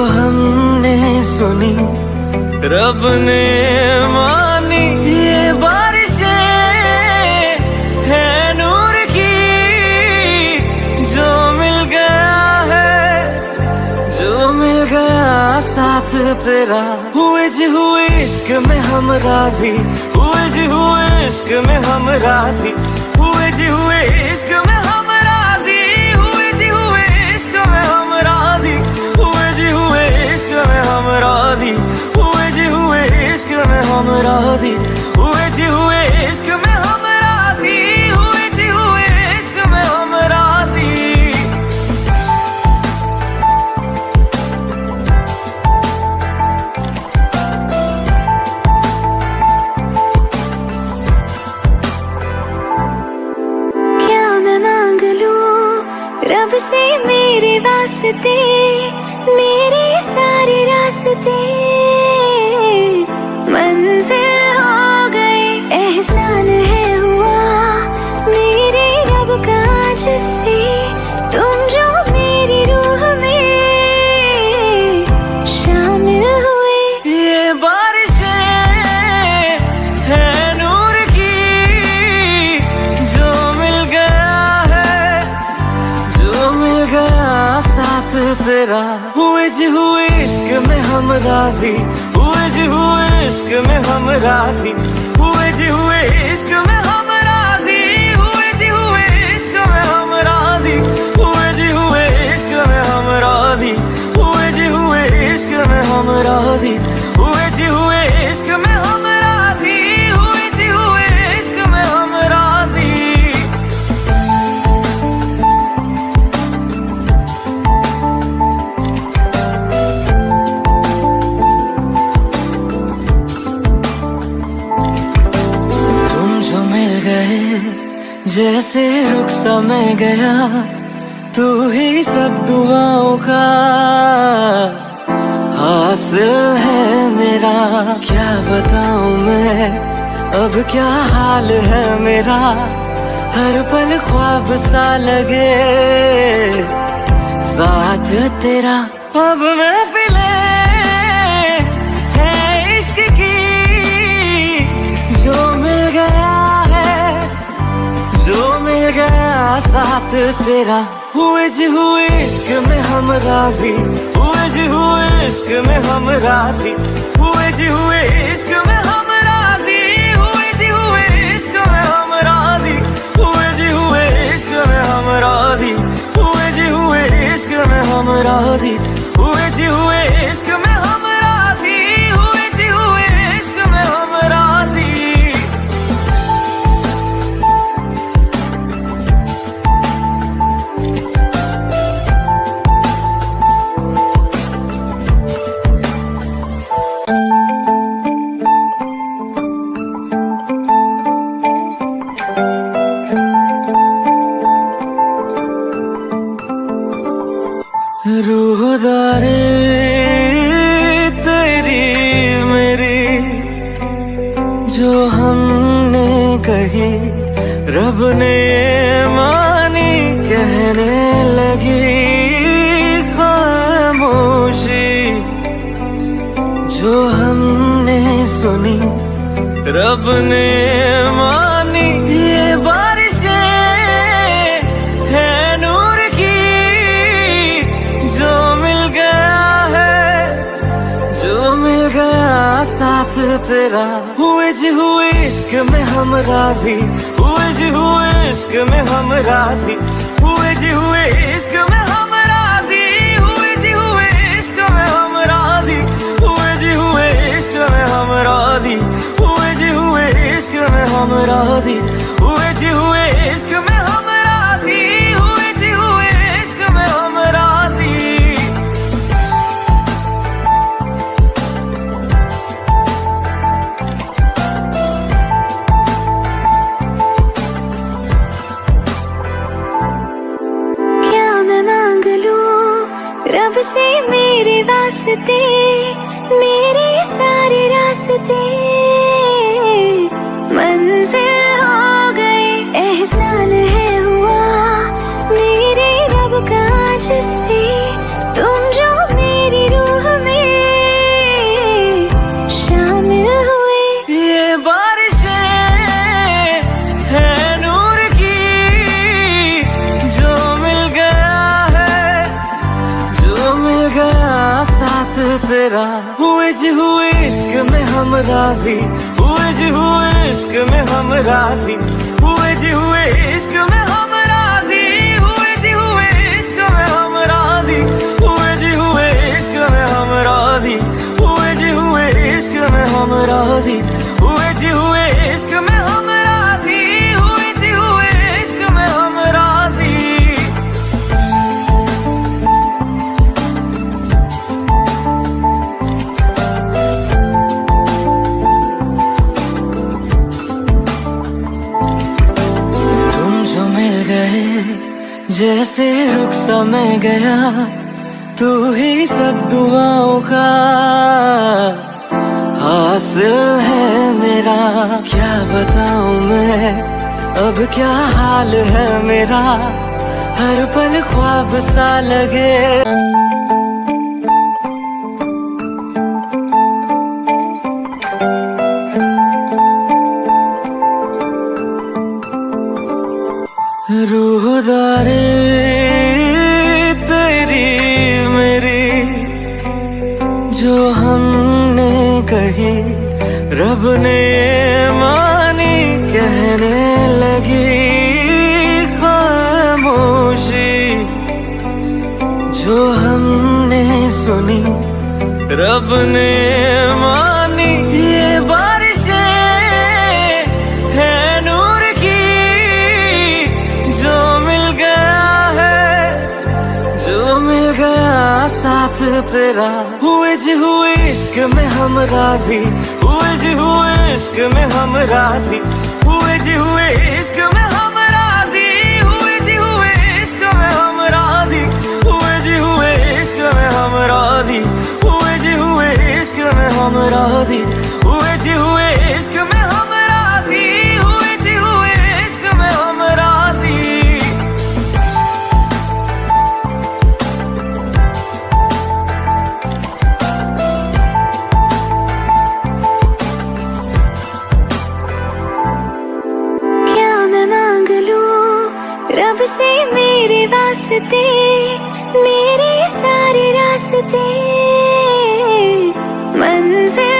हमने सुनी रब ने मानी, ये बारिशें है नूर की, जो मिल गया है, जो मिल गया साथ तेरा। हुए जी हुए इश्क में हम राजी, हुए जी हुए इश्क में हम राजी, हुए जी हुए इश्क में हम राजी, हुए जी हुए इश्क में हम राजी, हुए जी हुए इश्क में हम राजी, हुए जी हुए इश्क में हम राजी, हुए जी हुए इश्क में हम राजी, हुए जी हुए इश्क में हम राजी। क्या मैं मांग लूं रब से मेरे वास्ते, मेरे सारे रास्ते मंजिल हो गए। एहसान है हुआ मेरे रब का जिससे, तुम जो मेरी रूह में शामिल हुए। ये बारिशें है नूर की, जो मिल गया है, जो मिल गया साथ तेरा। हुए जी हुए इश्क में हम राजी, हुए जी हुए इश्क में हम राजी, हुए जी हुए इश्क में हम राजी, हुए जी हुए इश्क में हम राजी, हुए जी हुए इश्क में हम राजी, हुए जी हुए इश्क में हम राजी, हुए जी हुए इश्क में हम राजी, हुए जी हुए इश्क में हम राजी। जैसे रुख सा मैं गया, तू ही सब दुआओं का हासिल है मेरा। क्या बताऊं मैं अब क्या हाल है मेरा, हर पल ख्वाब सा लगे साथ तेरा। अब महफिलें हैं इश्क की, जो मिल गया है, जो मिल गया साथ तेरा। हुए जी हुए इश्क में हम राजी, हुए जी हुए इश्क में हम राजी, हुए जी हुए इश्क में हम राजी, हुए जी हुए इश्क में हम राजी, हुए जी हुए इश्क में हम राजी, हुए जी हुए इश्क में हम राजी, हुए जी हुए इश्क में हम राजी, हुए जी हुए इश्क में हम राजी। रूहदारे तेरी मेरी, जो हमने कही रब ने मानी, कहने लगी खामोशी, जो हमने सुनी रब ने मानी। ये बारिशें है नूर की, जो मिल गया है, जो मिल गया साथ तेरा। हुए जी हुए इश्क में हम राजी, हुए जी हुए इश्क में हम राजी, हुए जी हुए इश्क में हम राजी, हुए जी हुए इश्क में हम राजी, हुए जी हुए इश्क में हम राजी, हुए जी हुए इश्क में हम राजी, हुए जी हुए इश्क में हम राजी, हुए जी हुए इश्क में हम राजी। क्या मैं मांग लूं रब से मेरे वास्ते, मेरे सारे रास्ते मंजिल हो गए। एहसान है हुआ मेरे रब का जिससे, तुम जो मेरी रूह तेरा। हुए जी हुए इश्क में हम राजी, हुए जी हुए इश्क में हम राजी, हुए जी हुए इश्क में हम राजी, हुए जी हुए इश्क में हम राजी, हुए जी हुए इश्क में हम राजी, हुए जी हुए इश्क में हम राजी, हुए जी हुए इश्क में हम राजी, हुए जी हुए इश्क में हम राजी। जैसे रुख सा मैं गया, तू ही सब दुआओं का हासिल है मेरा। क्या बताऊं मैं अब क्या हाल है मेरा, हर पल ख्वाब सा लगे। रूहदारी तेरी मेरी जो हमने कही, रब ने मानी, कहने लगी खामोशी। जो हमने सुनी, रब ने मानी। ये बारिशें है नूर की, जो मिल गया है, जो मिल गया साथ तेरा। हुए जी हुए इश्क में हम राजी, हुए जी हुए इश्क में हम राजी, हुए जी हुए इश्क में हम राजी, हुए जी हुए इश्क में हम राजी, हुए जी हुए इश्क में हम राजी, हुए जी हुए इश्क में हम राजी, हुए जी हुए इश्क में हम राजी, हुए जी हुए इश्क में हम राजी। क्या मैं मांग लूं रब से मेरे वास्ते, मेरे सारे रास्ते मंजिल